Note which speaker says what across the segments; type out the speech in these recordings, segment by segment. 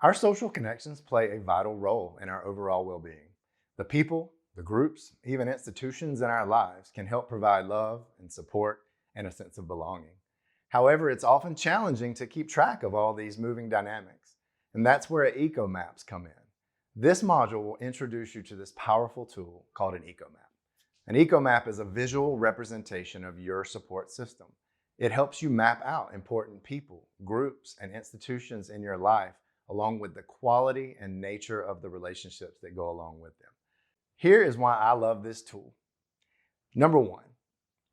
Speaker 1: Our social connections play a vital role in our overall well-being. The people, the groups, even institutions in our lives can help provide love and support and a sense of belonging. However, it's often challenging to keep track of all these moving dynamics, and that's where EcoMaps come in. This module will introduce you to this powerful tool called an EcoMap. An EcoMap is a visual representation of your support system. It helps you map out important people, groups, and institutions in your life, along with the quality and nature of the relationships that go along with them. Here is why I love this tool. Number one,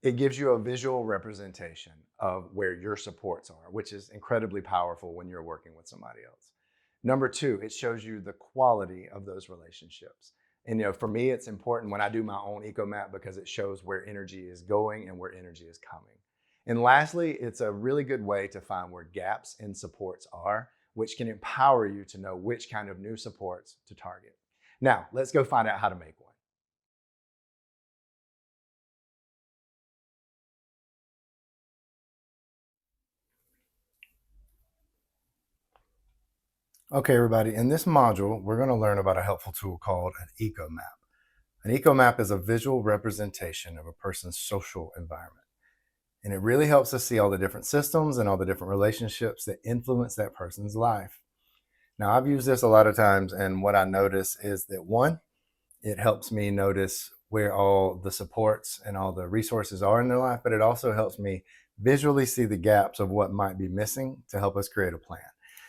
Speaker 1: it gives you a visual representation of where your supports are, which is incredibly powerful when you're working with somebody else. Number two, it shows you the quality of those relationships. And for me, it's important when I do my own EcoMap because it shows where energy is going and where energy is coming. And lastly, it's a really good way to find where gaps in supports are, which can empower you to know which kind of new supports to target. Now, let's go find out how to make one. Okay, everybody, in this module, we're going to learn about a helpful tool called an EcoMap. An EcoMap is a visual representation of a person's social environment. And it really helps us see all the different systems and all the different relationships that influence that person's life. Now, I've used this a lot of times, and what I notice is that one, it helps me notice where all the supports and all the resources are in their life, but it also helps me visually see the gaps of what might be missing to help us create a plan.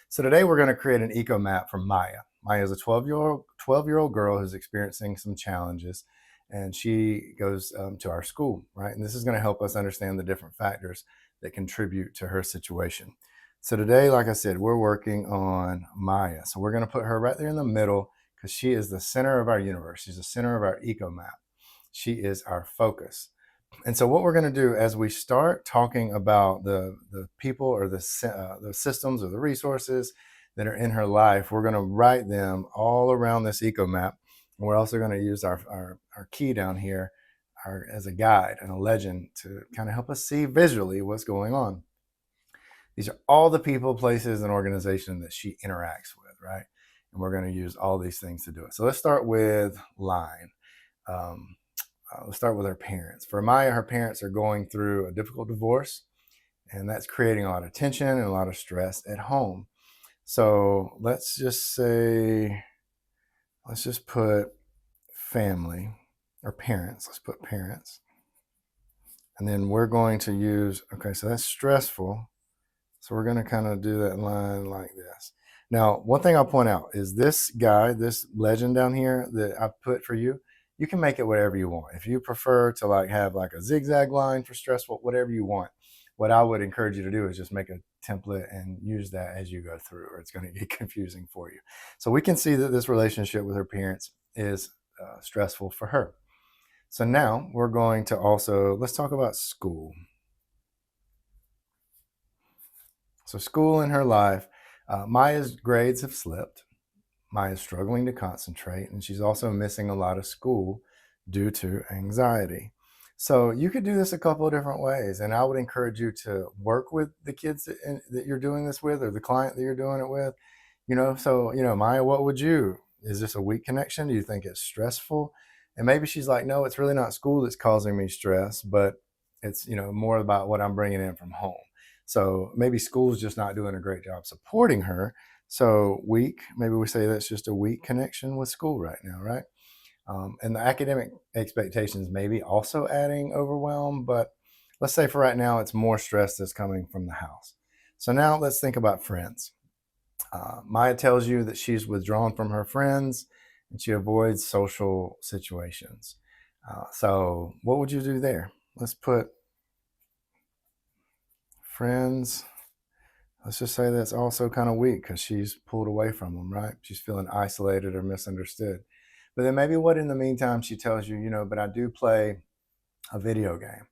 Speaker 1: So today we're going to create an eco map for Maya. Maya is a 12-year-old girl who's experiencing some challenges, and she goes to our school, right? And this is going to help us understand the different factors that contribute to her situation. So today, like I said, we're working on Maya. So we're going to put her right there in the middle because she is the center of our universe. She's the center of our eco map. She is our focus. And so what we're going to do as we start talking about the people or the systems or the resources that are in her life, we're going to write them all around this eco map. And we're also going to use our key down here as a guide and a legend to kind of help us see visually what's going on. These are all the people, places, and organizations that she interacts with, right? And we're going to use all these things to do it. So let's start with line. Let's start with her parents. For Maya, her parents are going through a difficult divorce, and that's creating a lot of tension and a lot of stress at home. So let's just put family or parents. Let's put parents. And then we're going to use, okay, so that's stressful. So we're going to kind of do that line like this. Now, one thing I'll point out is this guy, this legend down here that I put for you, you can make it whatever you want. If you prefer to have a zigzag line for stressful, whatever you want, what I would encourage you to do is just make a template and use that as you go through, or it's going to get confusing for you. So we can see that this relationship with her parents is stressful for her. So now we're going to let's talk about school. So school in her life, Maya's grades have slipped. Maya's struggling to concentrate, and she's also missing a lot of school due to anxiety. So you could do this a couple of different ways, and I would encourage you to work with the kids that you're doing this with, or the client that you're doing it with. Maya, is this a weak connection? Do you think it's stressful? And maybe she's like, no, it's really not school that's causing me stress, but it's, more about what I'm bringing in from home. So maybe school's just not doing a great job supporting her. So weak, maybe we say that's just a weak connection with school right now, right? And the academic expectations maybe also adding overwhelm, but let's say for right now, it's more stress that's coming from the house. So now let's think about friends. Maya tells you that she's withdrawn from her friends and she avoids social situations. So what would you do there? Let's put friends. Let's just say that's also kind of weak because she's pulled away from them, right? She's feeling isolated or misunderstood. But then maybe what in the meantime she tells you, but I do play a video game.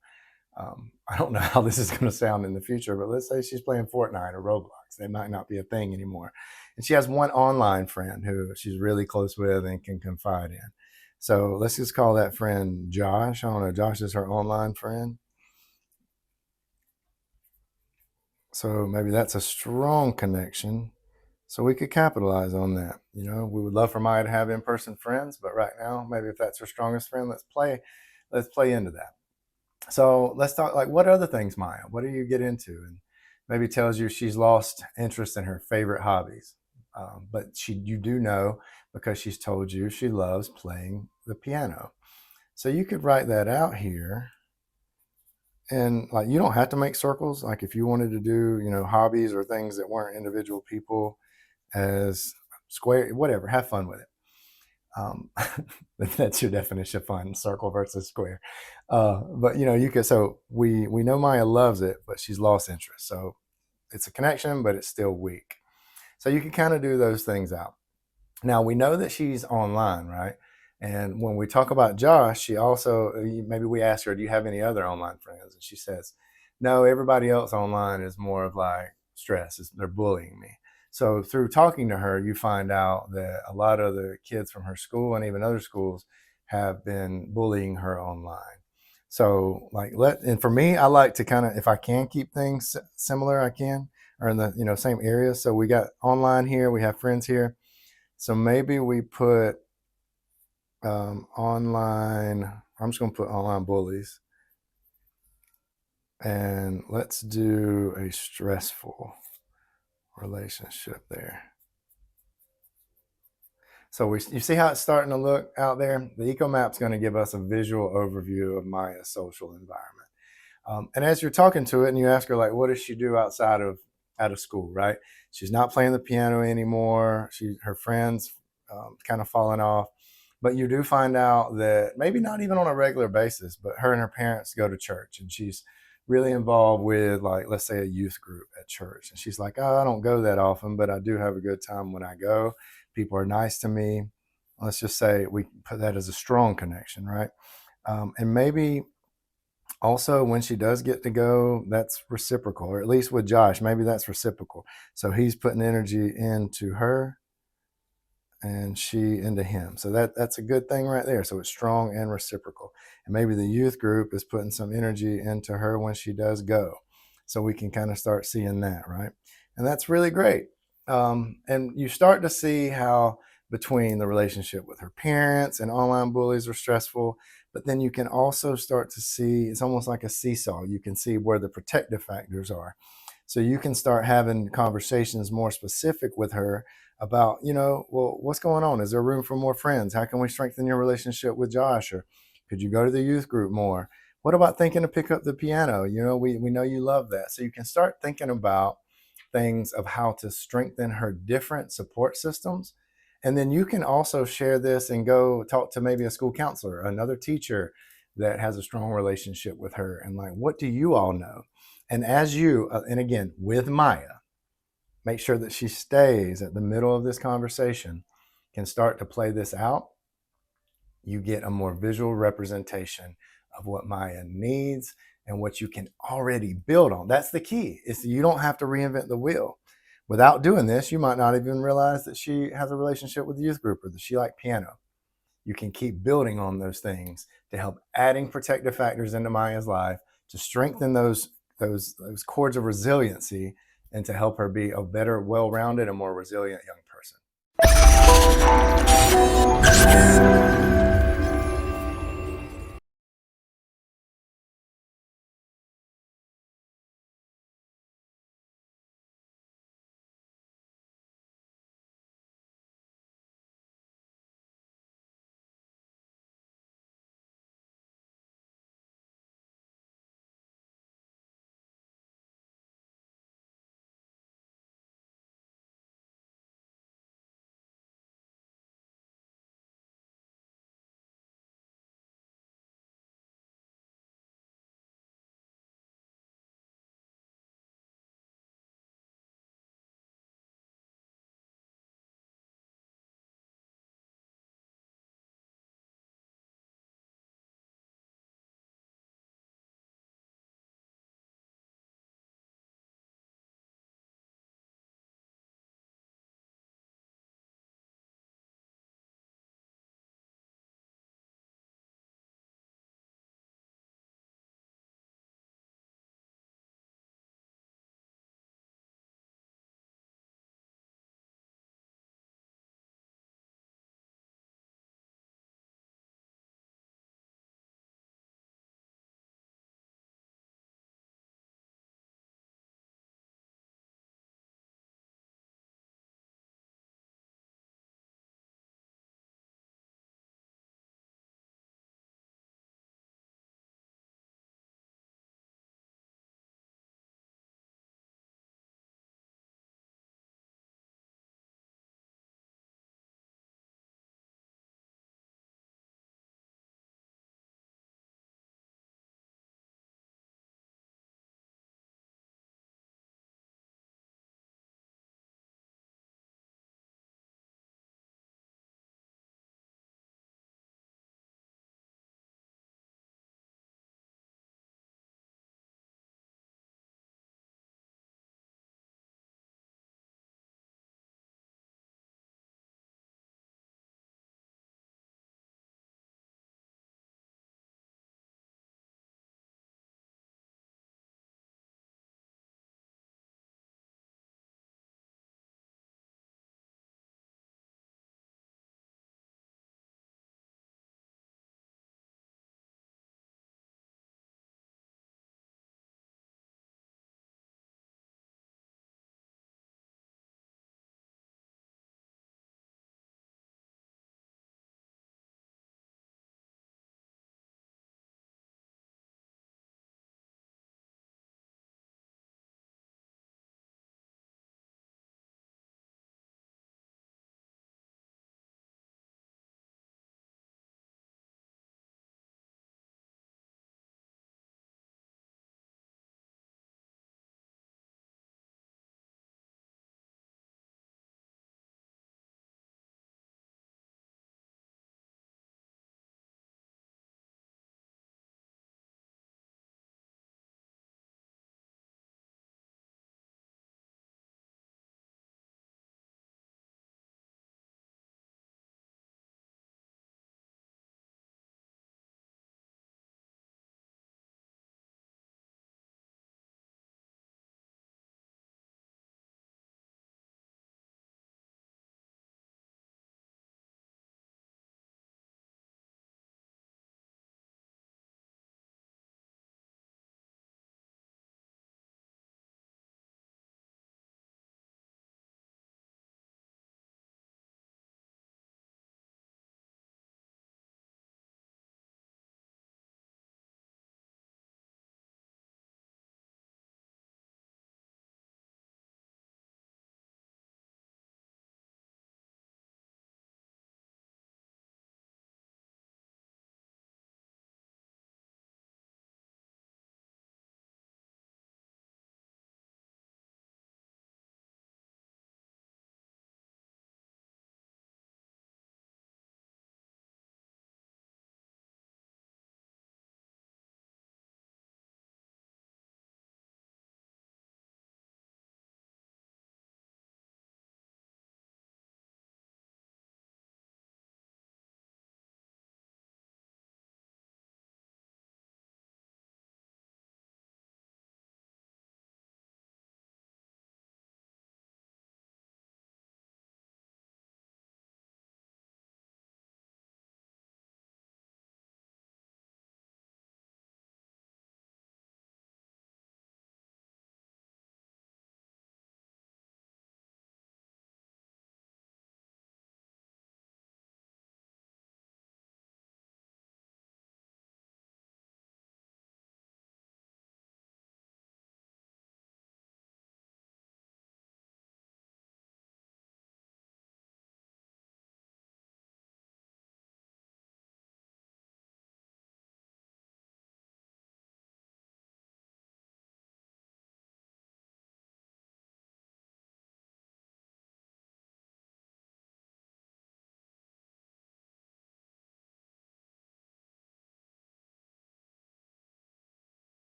Speaker 1: I don't know how this is going to sound in the future, but let's say she's playing Fortnite or Roblox. They might not be a thing anymore. And she has one online friend who she's really close with and can confide in. So let's just call that friend Josh. I don't know, Josh is her online friend. So maybe that's a strong connection. So we could capitalize on that. We would love for Maya to have in-person friends, but right now, maybe if that's her strongest friend, let's play into that. So let's talk, like, what other things, Maya? What do you get into? And maybe tells you she's lost interest in her favorite hobbies. But you do know, because she's told you, she loves playing the piano. So you could write that out here. And like, you don't have to make circles. Like if you wanted to do, hobbies or things that weren't individual people as square, whatever, have fun with it. That's your definition of fun: circle versus square. But you could. So we know Maya loves it, but she's lost interest. So it's a connection, but it's still weak. So you can kind of do those things out. Now we know that she's online, right? And when we talk about Josh, she also, maybe we ask her, "Do you have any other online friends?" And she says, "No, everybody else online is more of like stress. They're bullying me." So through talking to her, you find out that a lot of the kids from her school and even other schools have been bullying her online. So and for me, I like to kind of, if I can keep things similar, I can, or in the same area. So we got online here, we have friends here. So maybe we put online. I'm just going to put online bullies, and let's do a stressful relationship there. So you see how it's starting to look out there? The EcoMap's going to give us a visual overview of Maya's social environment. And as you're talking to it and you ask her, like, what does she do outside of school, right? She's not playing the piano anymore. Her friends kind of falling off. But you do find out that maybe not even on a regular basis, but her and her parents go to church, and she's really involved with, like, let's say a youth group at church. And she's like, "Oh, I don't go that often, but I do have a good time when I go. People are nice to me." Let's just say we put that as a strong connection, right? And maybe also when she does get to go, that's reciprocal, or at least with Josh, maybe that's reciprocal. So he's putting energy into her and she into him. So that's a good thing right there. So it's strong and reciprocal. And maybe the youth group is putting some energy into her when she does go. So we can kind of start seeing that, right? And that's really great. And you start to see how between the relationship with her parents and online bullies are stressful, but then you can also start to see, it's almost like a seesaw. You can see where the protective factors are. So you can start having conversations more specific with her about, well, what's going on? Is there room for more friends? How can we strengthen your relationship with Josh? Or could you go to the youth group more? What about thinking to pick up the piano? We know you love that. So you can start thinking about things of how to strengthen her different support systems. And then you can also share this and go talk to maybe a school counselor, another teacher that has a strong relationship with her. And like, what do you all know? And as you, and again, with Maya, make sure that she stays at the middle of this conversation, can start to play this out. You get a more visual representation of what Maya needs and what you can already build on. That's the key. You don't have to reinvent the wheel. Without doing this, you might not even realize that she has a relationship with the youth group or that she likes piano. You can keep building on those things to help adding protective factors into Maya's life to strengthen those cords of resiliency and to help her be a better, well-rounded, and more resilient young person.